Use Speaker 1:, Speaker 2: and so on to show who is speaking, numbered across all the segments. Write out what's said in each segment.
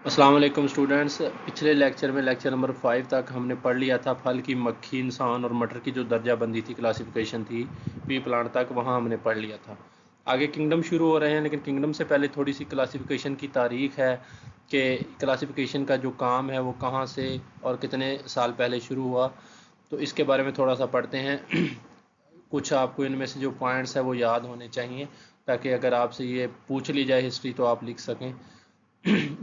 Speaker 1: अस्सलाम वालेकुम स्टूडेंट्स। पिछले लेक्चर में लेक्चर नंबर 5 तक हमने पढ़ लिया था फल की, मक्खी, इंसान और मटर की जो दर्जा बंदी थी, क्लासिफिकेशन थी पी प्लांट तक, वहाँ हमने पढ़ लिया था। आगे किंगडम शुरू हो रहे हैं, लेकिन किंगडम से पहले थोड़ी सी क्लासिफिकेशन की तारीख है कि क्लासिफिकेशन का जो काम है वो कहाँ से और कितने साल पहले शुरू हुआ। तो इसके बारे में थोड़ा सा पढ़ते हैं। कुछ आपको इनमें से जो पॉइंट्स है वो याद होने चाहिए, ताकि अगर आपसे ये पूछ ली जाए हिस्ट्री तो आप लिख सकें।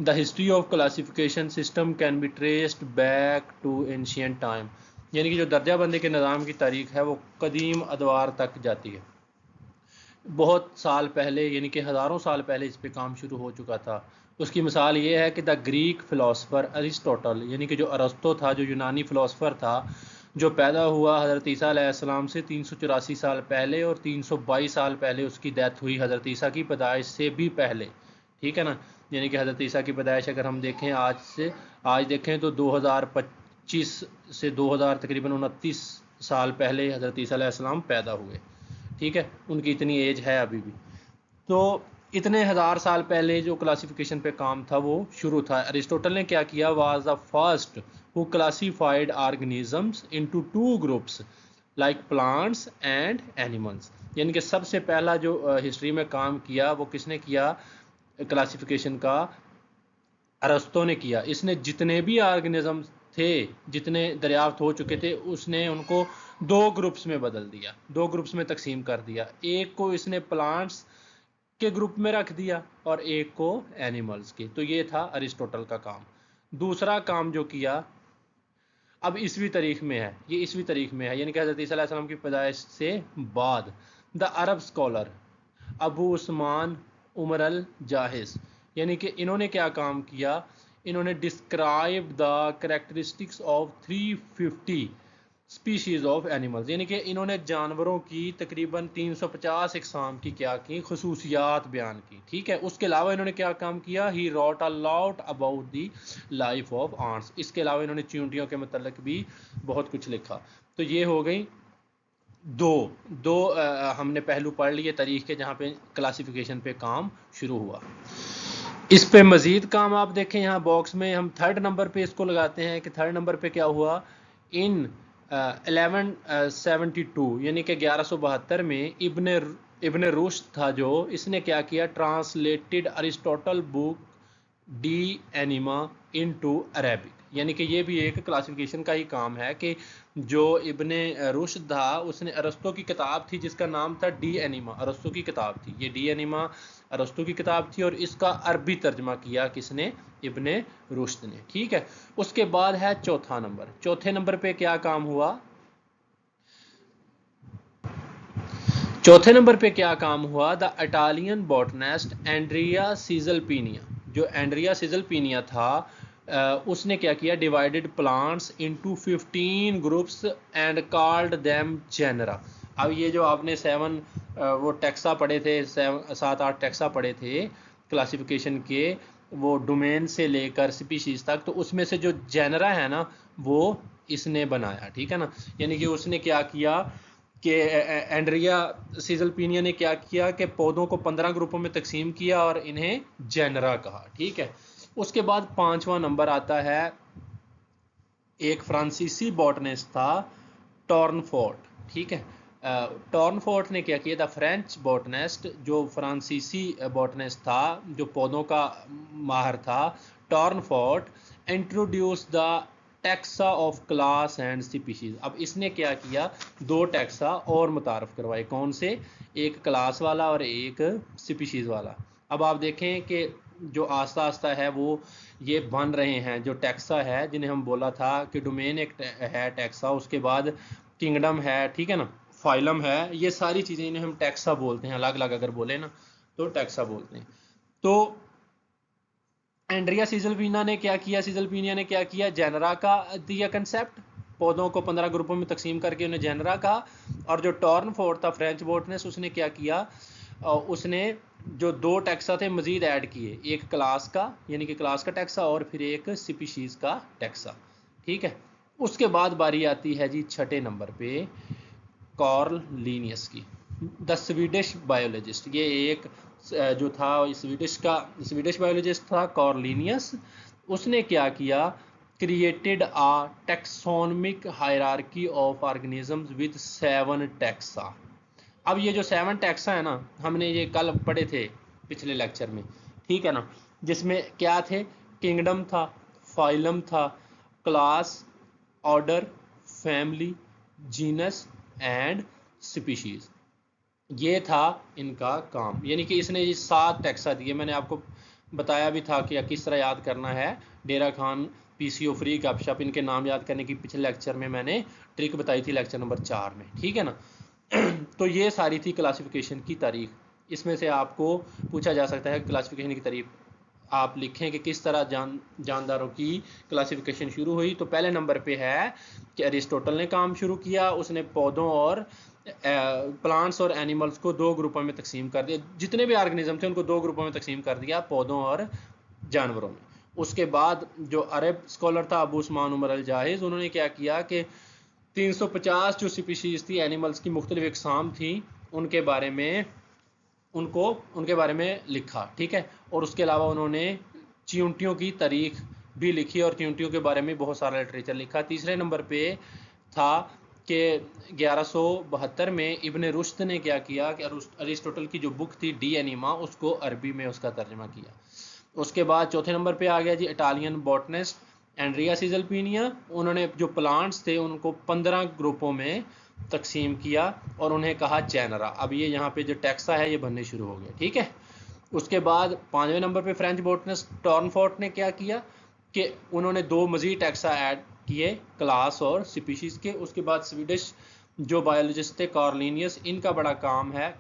Speaker 1: The history of classification system can be traced back to ancient time। यानी कि जो दर्जाबंदी के निज़ाम की तारीख है वो कदीम अदवार तक जाती है। बहुत साल पहले, यानी कि हज़ारों साल पहले इस पे काम शुरू हो चुका था। उसकी मिसाल ये है कि द ग्रीक फ़िलासफ़र अरिस्टोटल, यानी कि जो अरस्तो था, जो यूनानी फ़िलासफ़र था, जो पैदा हुआ हज़रत ईसा अलैहिस्सलाम से 384 साल पहले, और 322 साल पहले उसकी डेथ हुई हज़रत ईसा की पैदाइश से भी पहले। ठीक है ना। यानी कि हज़रत ईसा की पैदाइश अगर हम देखें आज देखें तो 2025 से 2000 तकरीबन 29 साल पहले हज़रत ईसा अलैहिस्सलाम पैदा हुए। ठीक है, उनकी इतनी एज है अभी भी। तो इतने हज़ार साल पहले जो क्लासिफिकेशन पे काम था वो शुरू था। अरिस्टोटल ने क्या किया, was the first who classified organisms into two groups like plants and animals. यानी कि सबसे पहला जो हिस्ट्री में काम किया वो किसने किया क्लासिफिकेशन का, अरस्तो ने किया। इसने जितने भी ऑर्गेनिज्म थे, जितने दरियाफ्त हो चुके थे, उसने उनको दो ग्रुप्स में बदल दिया, दो ग्रुप्स में तकसीम कर दिया। एक को इसने प्लांट्स के ग्रुप में रख दिया और एक को एनिमल्स के। तो ये था अरिस्टोटल का काम। दूसरा काम जो किया, अब ईसवी तारीख में है, ये ईसवी तारीख में है, यानी कि हज़रत ईसा अलैहिस्सलाम की पैदाइश से बाद, the Arab scholar Abu Usman Umar al Jahiz, यानी कि इन्होंने क्या काम किया, इन्होंने describe the characteristics of 350 species of animals, यानी कि इन्होंने जानवरों की तकरीबन 350 इकसाम की क्या की, खसूसियात बयान की। ठीक है, उसके अलावा इन्होंने क्या काम किया, he wrote a lot about the life of ants. इसके अलावा इन्होंने चींटियों के मतलब भी बहुत कुछ लिखा। तो ये हो गई दो दो हमने पहलू पढ़ लिए तारीख के, जहाँ पे क्लासिफिकेशन पे काम शुरू हुआ। इस पे मजीद काम आप देखें, यहाँ बॉक्स में हम थर्ड नंबर पे इसको लगाते हैं कि थर्ड नंबर पे क्या हुआ, इन 1172, यानी कि 1172 में इब्न रुश्द था जो, इसने क्या किया, translated Aristotle book De Anima into Arabic. यानी कि ये भी एक क्लासिफिकेशन का ही काम है कि जो इब्ने रुश्द था उसने अरस्तो की किताब थी जिसका नाम था डी एनिमा, अरस्तो की किताब थी ये, डी एनिमा अरस्तो की किताब थी, और इसका अरबी तर्जमा किया किसने, इब्ने रुश्द ने। ठीक है, उसके बाद है चौथा नंबर। चौथे नंबर पे क्या काम हुआ, चौथे नंबर पे क्या काम हुआ, the Italian botanist Andrea Caesalpinia, जो एंड्रिया सीजलपीनिया था, उसने क्या किया, divided plants into 15 groups and called them genera. अब ये जो आपने वो टेक्सा पढ़े थे, 7-8 टेक्सा पढ़े थे क्लासिफिकेशन के, वो डोमेन से लेकर स्पीशीज तक, तो उसमें से जो जेनरा है ना वो इसने बनाया। ठीक है ना, यानी कि उसने क्या किया कि एंड्रिया सीजलपीनिया ने क्या किया कि पौधों को 15 ग्रुपों में तकसीम किया और इन्हें जेनरा कहा। ठीक है, उसके बाद पांचवा नंबर आता है, एक फ्रांसीसी बॉटनिस्ट था टॉर्नफोर्ट। ठीक है, टॉर्नफोर्ट ने क्या किया, द फ्रेंच बॉटनिस्ट, जो फ्रांसीसी बॉटनिस्ट था, जो पौधों का माहर था, Tournefort introduced the taxa of class and species. अब इसने क्या किया, दो टैक्सा और मुतारफ करवाए, कौन से, एक क्लास वाला और एक स्पीशीज वाला। अब आप देखें कि जो आस्ता आस्ता है वो ये बन रहे हैं, जो टैक्सा है जिन्हें हम बोला था कि डोमेन एक है टैक्सा, उसके बाद किंगडम है, ठीक है ना, फाइलम है, ये सारी चीज़ें इन्हें हम टैक्सा बोलते हैं, अलग अलग अगर बोले ना तो टैक्सा बोलते हैं। तो एंड्रिया सीजलपीना ने क्या किया, सीजलपीनिया ने क्या किया, जेनरा का दिया कंसेप्ट, पौधों को 15 ग्रुपों में तकसीम करके उन्हें जेनरा कहा। और जो टॉर्नफोर्ड था फ्रेंच बोटनिस्ट, उसने क्या किया, उसने जो दो टैक्सा थे मजीद ऐड किए, एक क्लास का यानी कि क्लास का टैक्सा और फिर एक स्पीशीज का टैक्सा। ठीक है, उसके बाद बारी आती है जी छठे नंबर पे कॉर्ल लीनियस की, द स्वीडिश बायोलॉजिस्ट। ये एक जो था स्वीडिश बायोलॉजिस्ट था कॉर्ल लीनियस, उसने क्या किया, created a taxonomic hierarchy of organisms with 7 taxa. अब ये जो 7 टैक्सा है ना, हमने ये कल पढ़े थे पिछले लेक्चर में, ठीक है ना, जिसमें क्या थे, किंगडम था, फाइलम था, class, order, family, genus and species. ये था इनका काम, यानी कि इसने ये 7 टैक्सा दिए। मैंने आपको बताया भी था कि किस तरह याद करना है। डेरा खान, पीसीओ फ्री, गपशप, इनके नाम याद करने की पिछले लेक्चर में मैंने ट्रिक बताई थी, लेक्चर नंबर 4 में, ठीक है ना। तो ये सारी थी क्लासिफिकेशन की तारीख। इसमें से आपको पूछा जा सकता है क्लासिफिकेशन की तारीख आप लिखें कि किस तरह जानदारों की क्लासिफिकेशन शुरू हुई। तो पहले नंबर पे है कि अरिस्टोटल ने काम शुरू किया। उसने पौधों और प्लांट्स और एनिमल्स को 2 ग्रुपों में तकसीम कर दिया। जितने भी ऑर्गेनिज्म थे उनको 2 ग्रुपों में तकसीम कर दिया, पौधों और जानवरों में। उसके बाद जो अरब स्कॉलर था अबू उस्मान उमर अल जाहिज, उन्होंने क्या किया कि 350 जो स्पीशीज थी एनिमल्स की, मुख्तलिफ इकसाम थी, उनके बारे में लिखा, ठीक है। और उसके अलावा उन्होंने चींटियों की तारीख भी लिखी और चींटियों के बारे में बहुत सारा लिटरेचर लिखा। तीसरे नंबर पे था कि 1172 में इब्न रुश्द ने क्या किया कि अरिस्टोटल की जो बुक थी डी एनिमा, उसको अरबी में उसका तर्जमा किया। उसके बाद चौथे नंबर पे आ गया जी इटालियन बॉटनिस्ट एंड्रिया सीजलपीनिया। उन्होंने जो प्लांट्स थे उनको 15 ग्रुपों में तकसीम किया और उन्हें कहा जेनरा। अब ये यहाँ पे जो टैक्सा है ये बनने शुरू हो गए, ठीक है। उसके बाद 5वें नंबर पे फ्रेंच बॉटनिस्ट टॉर्नफोर्ट ने क्या किया कि उन्होंने 2 मजीद टैक्सा ऐड किए, क्लास और स्पीशीज के। उसके बाद स्वीडिश जो बायोलॉजिस्ट थे कार्लिनियस, इनका बड़ा काम है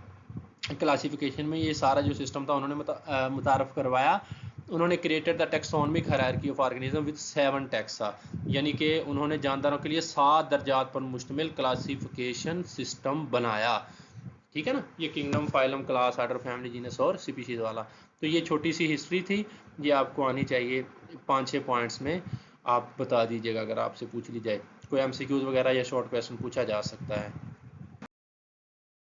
Speaker 1: क्लासिफिकेशन में। ये सारा जो सिस्टम था उन्होंने मुतारफ़ करवाया। उन्होंने created the taxonomic hierarchy of organism with 7 taxa, यानी कि उन्होंने जानदारों के लिए 7 दर्जात पर मुश्तमिल क्लासिफिकेशन सिस्टम बनाया, ठीक है ना। ये kingdom, phylum, class, order, family, genus और स्पीशीज वाला। तो ये छोटी सी हिस्ट्री थी, ये आपको आनी चाहिए 5-6 पॉइंट्स में। आप बता दीजिएगा अगर आपसे पूछ ली जाए, कोई एमसीक्यूज वगैरह या शॉर्ट क्वेश्चन पूछा जा सकता है।